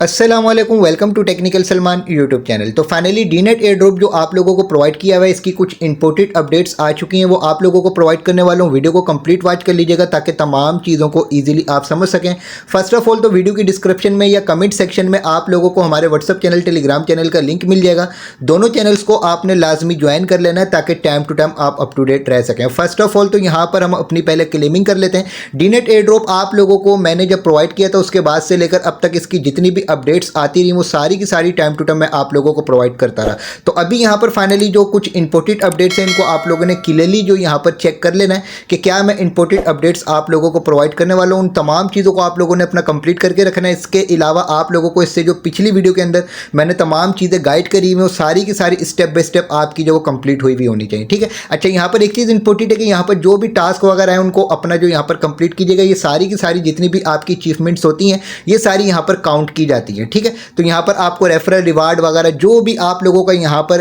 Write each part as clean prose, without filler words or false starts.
अस्सलाम वालेकुम, welcome to technical Salman YouTube channel. तो फाइनली डीनेट एयर ड्रॉप जो आप लोगों को प्रोवाइड किया हुआ है, इसकी कुछ इंपोर्टेड अपडेट्स आ चुकी हैं, वो आप लोगों को प्रोवाइड करने वाला हूँ। वीडियो को कंप्लीट वॉच कर लीजिएगा ताकि तमाम चीज़ों को इजीली आप समझ सकें। फर्स्ट ऑफ ऑल तो वीडियो की डिस्क्रिप्शन में या कमेंट सेक्शन में आप लोगों को हमारे व्हाट्सअप चैनल, टेलीग्राम चैनल का लिंक मिल जाएगा। दोनों चैनल्स को आपने लाजमी ज्वाइन कर लेना है ताकि टाइम टू टाइम आप अप टू डेट रह सकें। फर्स्ट ऑफ ऑल तो यहाँ पर हम अपनी पहले क्लेमिंग कर लेते हैं। डीनेट एयर ड्रॉप आप लोगों को मैंने जब प्रोवाइड किया था उसके बाद से लेकर अब तक इसकी जितनी भी अपडेट्स आती रही वो सारी की सारी टाइम टू टाइम मैं आप लोगों को प्रोवाइड करता रहा। तो अभी यहाँ पर फाइनली जो कुछ इंपोर्टेड अपडेट्स हैं इनको आप लोगों ने क्लियरली जो यहाँ पर चेक कर लेना है कि क्या मैं इंपोर्टेड अपडेट्स आप लोगों को प्रोवाइड करने वाला हूँ। उन तमाम चीज़ों को आप लोगों ने अपना कंप्लीट करके रखना है। इसके अलावा आप लोगों को इससे जो पिछली वीडियो के अंदर मैंने तमाम चीज़ें गाइड करी हुई वो सारी की सारी स्टेप बाय स्टेप आपकी जो कंप्लीट हुई होनी चाहिए। ठीक है। अच्छा, यहाँ पर एक चीज़ इंपोर्टेंट है कि यहाँ पर जो भी टास्क वगैरह है उनको अपना जो यहाँ पर कंप्लीट कीजिएगा। ये सारी की सारी जितनी भी आपकी अचीवमेंट्स होती हैं ये सारी यहाँ पर काउंट की जाती है। ठीक है। तो यहाँ पर आपको रेफरल रिवार्ड वगैरह जो भी आप लोगों का यहाँ पर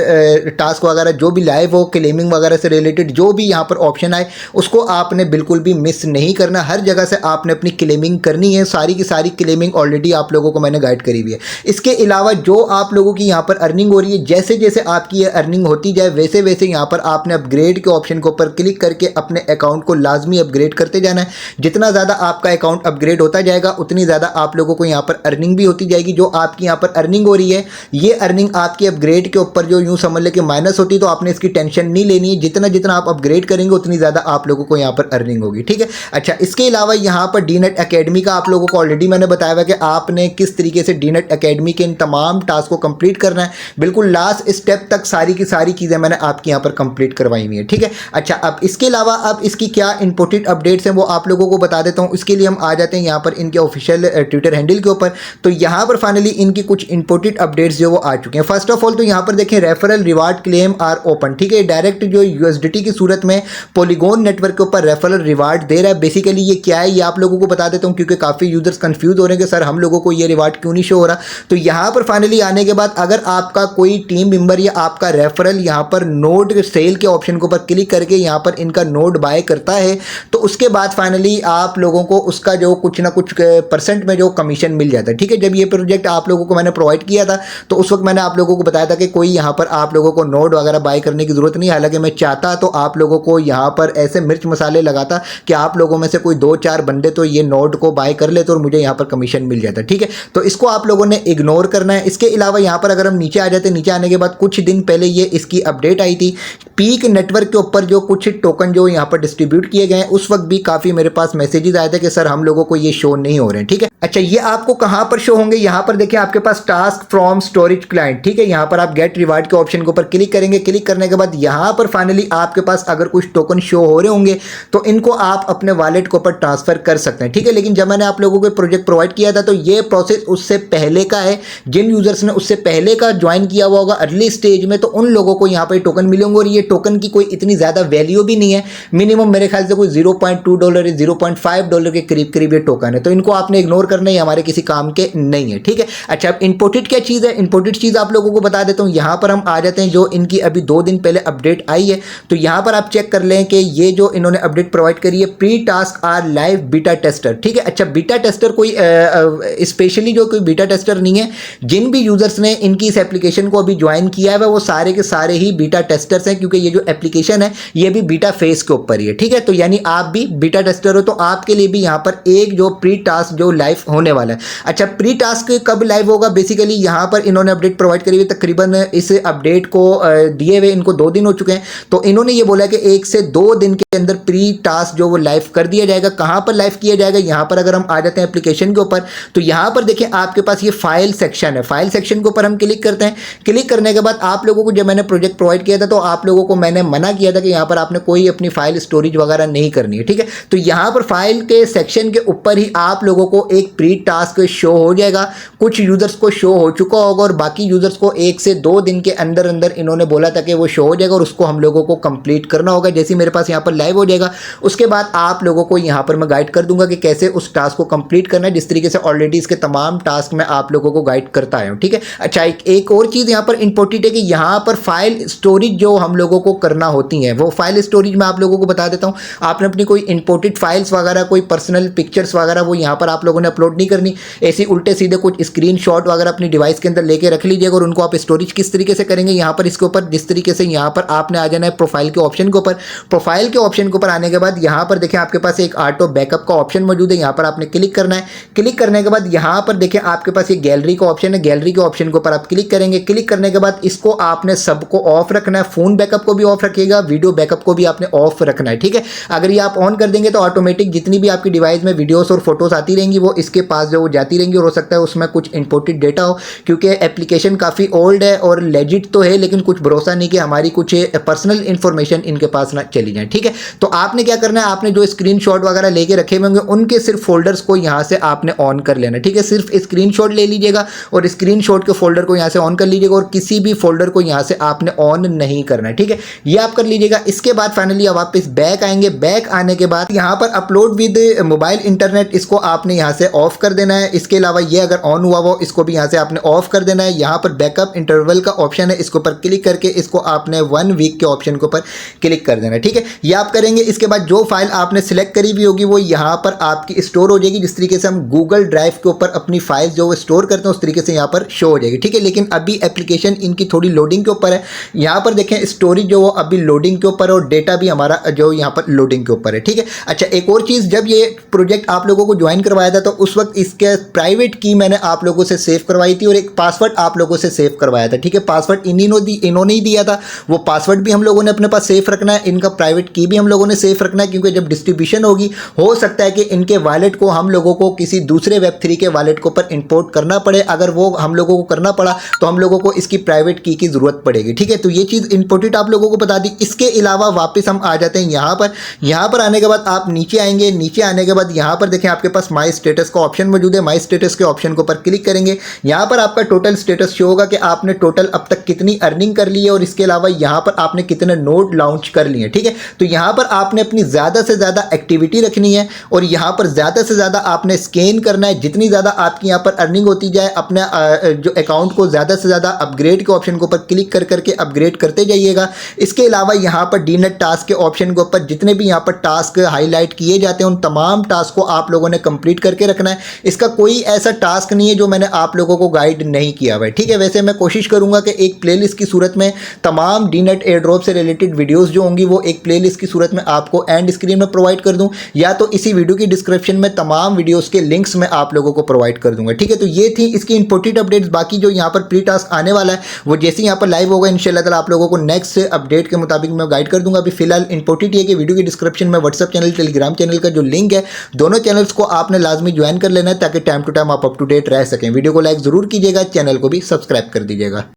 टास्क वगैरह जो भी लाइव हो, क्लेमिंग वगैरह से रिलेटेड जो भी यहाँ पर ऑप्शन आए उसको आपने बिल्कुल भी मिस नहीं करना। हर जगह से आपने अपनी क्लेमिंग करनी है। सारी की सारी क्लेमिंग ऑलरेडी आप लोगों को मैंने गाइड करी हुई है। इसके अलावा जो आप लोगों की यहाँ पर अर्निंग हो रही है, जैसे जैसे आपकी ये अर्निंग होती जाए वैसे वैसे यहाँ पर आपने अपग्रेड के ऑप्शन के ऊपर क्लिक करके अपने अकाउंट को लाजमी अपग्रेड करते जाना है। जितना ज़्यादा आपका अकाउंट अपग्रेड होता जाएगा उतनी ज़्यादा आप लोगों को यहाँ पर अर्निंग भी होती जाएगी। जो आपकी यहाँ पर अर्निंग हो रही है ये अर्निंग आपकी अपग्रेड के ऊपर जो यूं समझ ले कि माइनस होती है, तो आपने इसकी टेंशन नहीं लेनी है। जितना जितना आप अपग्रेड करेंगे उतनी ज़्यादा आप लोगों को यहाँ पर अर्निंग होगी। ठीक है। अच्छा, इसके अलावा यहाँ पर डीनेट एकेडमी का आप लोगों को ऑलरेडी मैंने बताया हुआ कि आपने किस तरीके से डीनेट एकेडमी के इन तमाम टास्क को कंप्लीट करना है। बिल्कुल लास्ट स्टेप तक सारी की सारी चीज़ें मैंने आपकी यहाँ पर कंप्लीट करवाई हुई है। ठीक है। अच्छा, अब इसके अलावा अब इसकी क्या इंपोर्टेंट अपडेट्स हैं वो आप लोगों को बता देता हूँ। इसके लिए हम आ जाते हैं यहाँ पर इनके ऑफिशियल ट्विटर हैंडल के ऊपर। तो यहाँ पर फाइनली इनकी कुछ इंपोर्टेंट अपडेट्स जो वो आ चुके हैं। फर्स्ट ऑफ ऑल तो यहाँ पर देखें, referral reward claim are open. ठीक है। डायरेक्ट जो यूएसडीटी की सूरत में पॉलीगॉन नेटवर्क के ऊपर रेफरल रिवार्ड दे रहा है। बेसिकली ये क्या है ये आप लोगों को बता देता हूँ क्योंकि काफ़ी यूजर्स कंफ्यूज हो रहे हैं कि सर हम लोगों को ये रिवार्ड क्यों नहीं शो हो रहा। तो यहाँ पर फाइनली आने के बाद अगर आपका कोई टीम मेंबर या आपका रेफरल यहाँ पर नोड सेल के ऑप्शन के ऊपर क्लिक करके यहाँ पर इनका नोड बाय करता है तो उसके बाद फाइनली आप लोगों को उसका जो कुछ ना कुछ % में जो कमीशन मिल जाता है। ठीक है। जब ये प्रोजेक्ट आप लोगों को मैंने प्रोवाइड किया था तो उस वक्त मैंने आप लोगों को बताया था कि कोई यहाँ पर आप लोगों को नोड वगैरह बाय करने की ज़रूरत नहीं। हालांकि मैं चाहता तो आप लोगों को यहाँ पर ऐसे मिर्च मसाले लगाता कि आप लोगों में से कोई 2-4 बंदे तो ये नोड को बाय कर लेते और मुझे यहाँ पर कमीशन मिल जाता। ठीक है। तो इसको आप लोगों ने इग्नोर करना है। इसके अलावा यहाँ पर अगर हम नीचे आ जाते, नीचे आने के बाद कुछ दिन पहले ये इसकी अपडेट आई थी। पीक नेटवर्क के ऊपर जो कुछ टोकन जो यहाँ पर डिस्ट्रीब्यूट किए गए हैं उस वक्त भी काफ़ी मेरे पास मैसेजेस आए थे कि सर हम लोगों को ये शो नहीं हो रहे हैं। ठीक है। अच्छा, ये आपको कहाँ पर शो होंगे? यहाँ पर देखिए आपके पास टास्क फ्रॉम स्टोरेज क्लाइंट। ठीक है। यहाँ पर आप गेट रिवार्ड के ऑप्शन के ऊपर क्लिक करेंगे। क्लिक करने के बाद यहाँ पर फाइनली आपके पास अगर कुछ टोकन शो हो रहे होंगे तो इनको आप अपने वॉलेट के ऊपर ट्रांसफर कर सकते हैं। ठीक है। लेकिन जब मैंने आप लोगों को प्रोजेक्ट प्रोवाइड किया था तो ये प्रोसेस उससे पहले का है। जिन यूजर्स ने उससे पहले का ज्वाइन किया हुआ होगा अर्ली स्टेज में तो उन लोगों को यहाँ पर टोकन मिले होंगे और ये टोकन की कोई इतनी ज़्यादा वैल्यू भी नहीं है। मिनिमम मेरे ख्याल से कोई $0.2 या $0.5 के करीब करीब ये टोकन है। तो इनको आपने इग्नोर करना है, हमारे किसी काम के नहीं है। ठीक है। अच्छा, अब इंपोर्टेड क्या चीज़ है? इंपोर्टेड चीज़ आप लोगों को बता देता हूँ। यहाँ पर हम आ जाते हैं जो इनकी अभी 2 दिन पहले अपडेट आई है। तो यहाँ पर आप चेक कर लें कि ये जो इन्होंने अपडेट प्रोवाइड करी है, pre task are live beta tester. ठीक है। अच्छा, बीटा टेस्टर कोई स्पेशली जो कोई बीटा टेस्टर नहीं है। जिन भी यूजर्स ने इनकी इस एप्लीकेशन को अभी ज्वाइन किया है वो सारे के सारे ही बीटा टेस्टर्स हैं क्योंकि ये जो एप्लीकेशन है ये भी बीटा फेस के ऊपर ही है। ठीक है। तो यानी आप भी बीटा टेस्टर हो तो आपके लिए भी यहाँ पर एक जो प्री टास्क जो लाइव होने वाला है। अच्छा, प्री टास्क कब लाइव होगा? बेसिकली यहाँ पर इन्होंने अपडेट प्रोवाइड करी हुई, तकरीबन इस अपडेट को दिए हुए इनको 2 दिन हो चुके हैं। तो इन्होंने ये बोला कि 1 से 2 दिन के अंदर प्री टास्क जो वो लाइव कर दिया जाएगा। कहाँ पर लाइव किया जाएगा? यहाँ पर अगर हम आ जाते हैं एप्लीकेशन के ऊपर तो यहाँ पर देखिए आपके पास ये फाइल सेक्शन है। फाइल सेक्शन के ऊपर हम क्लिक करते हैं। क्लिक करने के बाद आप लोगों को जब मैंने प्रोजेक्ट प्रोवाइड किया था तो आप लोगों को मैंने मना किया था कि यहाँ पर आपने कोई अपनी फाइल स्टोरेज वगैरह नहीं करनी है। ठीक है। तो यहाँ पर फाइल के सेक्शन के ऊपर ही आप लोगों को एक प्री टास्क शो हो जाएगा। कुछ यूजर्स को शो हो चुका होगा और बाकी यूजर्स को 1 से 2 दिन के अंदर अंदर इन्होंने बोला था कि वो शो हो जाएगा और उसको हम लोगों को कंप्लीट करना होगा। जैसे मेरे पास यहाँ पर लाइव हो जाएगा उसके बाद आप लोगों को यहाँ पर मैं गाइड कर दूंगा कि कैसे उस टास्क को कंप्लीट करना है, जिस तरीके से ऑलरेडी इसके तमाम टास्क मैं आप लोगों को गाइड करता आया हूँ। ठीक है। अच्छा, एक और चीज़ यहाँ पर इंपॉर्टेंट है कि यहाँ पर फाइल स्टोरेज जो हम लोगों को करना होती है वो फाइल स्टोरेज मैं आप लोगों को बता देता हूँ। आपने अपनी कोई इंपोर्टेड फाइल्स वगैरह, कोई पर्सनल पिक्चर्स वगैरह वो यहाँ पर आप लोगों ने अपलोड नहीं करनी, ऐसे उल्टे सीधे कुछ स्क्रीनशॉट वगैरह अपनी डिवाइस के अंदर लेके रख लीजिएगा और उनको आप स्टोरेज किस तरीके से करेंगे यहाँ पर इसके ऊपर जिस तरीके से यहाँ पर आपने आ जाना है प्रोफाइल के ऑप्शन के ऊपर। प्रोफाइल के ऑप्शन के ऊपर आने के बाद यहाँ पर देखिए आपके पास एक ऑटो बैकअप का ऑप्शन मौजूद है, यहाँ पर आपने क्लिक करना है। क्लिक करने के बाद यहाँ पर देखिए आपके पास ये गैलरी का ऑप्शन है, गैलरी के ऑप्शन के ऊपर आप क्लिक करेंगे। क्लिक करने के बाद इसको आपने सबको ऑफ रखना है, फोन बैकअप को भी ऑफ रखिएगा, वीडियो बैकअप को भी आपने ऑफ रखना है, ठीक है। अगर ये आप ऑन कर देंगे तो ऑटोमेटिक जितनी भी आपकी डिवाइस में वीडियोस और फोटोज आती रहेंगी वो इसके पास जो वो जाती रहेंगी और हो सकता है उसमें कुछ इंपोर्टेड डेटा हो, क्योंकि एप्लीकेशन काफ़ी ओल्ड है और लेजिट तो है लेकिन कुछ भरोसा नहीं कि हमारी कुछ पर्सनल इंफॉर्मेशन इनके पास ना चली जाए, ठीक है। तो आपने क्या करना है, आपने जो स्क्रीनशॉट वगैरह लेके रखे होंगे उनके सिर्फ फोल्डर्स को यहाँ से आपने ऑन कर लेना, ठीक है। सिर्फ स्क्रीनशॉट ले लीजिएगा और स्क्रीनशॉट के फोल्डर को यहाँ से ऑन कर लीजिएगा और किसी भी फोल्डर को यहाँ से आपने ऑन नहीं करना है, ठीक है। ये आप कर लीजिएगा। इसके बाद फाइनली अब वापस बैक आएंगे। बैक आने के बाद यहाँ पर अपलोड विद मोबाइल इंटरनेट इसको आपने यहाँ से ऑफ कर देना है। इसके अलावा ये अगर ऑन हुआ हो इसको भी यहाँ से आपने ऑफ कर देना है। यहाँ पर बैकअप इंटरवल का ऑप्शन है, इसके ऊपर क्लिक करके इसको आपने 1 वीक के ऑप्शन के ऊपर क्लिक कर देना है, ठीक है। ये आप करेंगे। इसके बाद जो फाइल आपने सिलेक्ट करी हुई होगी वो यहाँ पर आपकी स्टोर हो जाएगी, जिस तरीके से हम गूगल ड्राइव के ऊपर अपनी फाइल जो स्टोर करते हैं उस तरीके से यहाँ पर शो हो जाएगी, ठीक है। लेकिन अभी एप्लीकेशन इनकी थोड़ी लोडिंग के ऊपर है। यहाँ पर देखें स्टोरेज जो वो अभी लोडिंग के ऊपर है और डेटा भी हमारा जो यहाँ पर लोडिंग के ऊपर है, ठीक है। अच्छा, एक और चीज़, जब ये प्रोजेक्ट आप लोगों को ज्वाइन करवाया था तो उस वक्त इसके प्राइवेट की मैंने आप लोगों से सेव करवाई थी और एक पासवर्ड आप लोगों से सेव करवाया था, ठीक है। पासवर्ड इन्होंने ही दिया था, वो पासवर्ड भी हम लोगों ने अपने पास सेफ रखना है, इनका प्राइवेट की भी हम लोगों ने सेफ रखना है, क्योंकि जब डिस्ट्रीब्यूशन होगी हो सकता है कि इनके वॉलेट को हम लोगों को किसी दूसरे Web3 के वॉलेट के ऊपर इंपोर्ट करना पड़े। अगर वो हम लोगों को करना पड़ा तो हम लोगों को इसकी प्राइवेट की ज़रूरत पड़ेगी, ठीक है। तो ये चीज़ इंपॉर्टेंट आप लोगों को बता दी। इसके अलावा वापस हम आ जाते हैं यहाँ पर। यहाँ पर आने के बाद आप नीचे आएंगे। नीचे आने के बाद यहाँ पर देखें आपके पास माई स्टेटस का ऑप्शन मौजूद है। माई स्टेटस के ऑप्शन के ऊपर क्लिक करेंगे। यहाँ पर आपका टोटल स्टेटस शो होगा कि आपने टोटल अब तक कितनी अर्निंग कर ली है और इसके अलावा यहाँ पर आपने कितने नोड लॉन्च कर लिए, ठीक है। तो यहाँ पर आपने अपनी ज़्यादा से ज़्यादा एक्टिविटी रखनी है और यहाँ पर ज़्यादा से ज़्यादा आपने स्कैन करना है। जितनी ज़्यादा आपकी यहाँ पर अर्निंग होती जाए अपने जो अकाउंट को ज़्यादा से ज़्यादा अपग्रेड के ऑप्शन के ऊपर क्लिक कर करके अपग्रेड करते जाइएगा। इसके अलावा यहाँ पर डीनेट टास्क के ऑप्शन के ऊपर जितने भी यहाँ पर टास्क हाईलाइट किए जाते हैं उन तमाम टास्क को आप लोगों ने कंप्लीट करके रखना है। इसका कोई ऐसा टास्क नहीं है जो मैंने आप लोगों को गाइड नहीं किया हुआ है, ठीक है। वैसे मैं कोशिश करूँगा कि एक प्लेलिस्ट की सूरत में तमाम डीनेट एयर ड्रॉप से रिलेटेड वीडियोज़ जो होंगी वो एक प्लेलिस्ट की सूरत में आपको एंड स्क्रीन में प्रोवाइड कर दूं, या तो इसी वीडियो की डिस्क्रिप्शन में तमाम वीडियोस के लिंक्स मैं आप लोगों को प्रोवाइड कर दूंगा, ठीक है। तो ये थी इसकी इंपोर्टेंट अपडेट्स। बाकी जो यहाँ पर प्री टास्क आने वाला है वो जैसे यहाँ पर लाइव होगा इंशाल्लाह ताला आप लोगों को नेक्स्ट अपडेट के मुताबिक मैं गाइड कर दूंगा। अभी फिलहाल इंपोर्टेंट ये कि वीडियो की डिस्क्रिप्शन में व्हाट्सअप चैनल टेलीग्राम चैनल का जो लिंक है दोनों चैनल्स को आपने लाजमी ज्वाइन कर लेना है ताकि टाइम टू टाइम आप अप टू डेट रह सकें। वीडियो को लाइक जरूर कीजिएगा, चैनल को भी सब्सक्राइब कर दीजिएगा।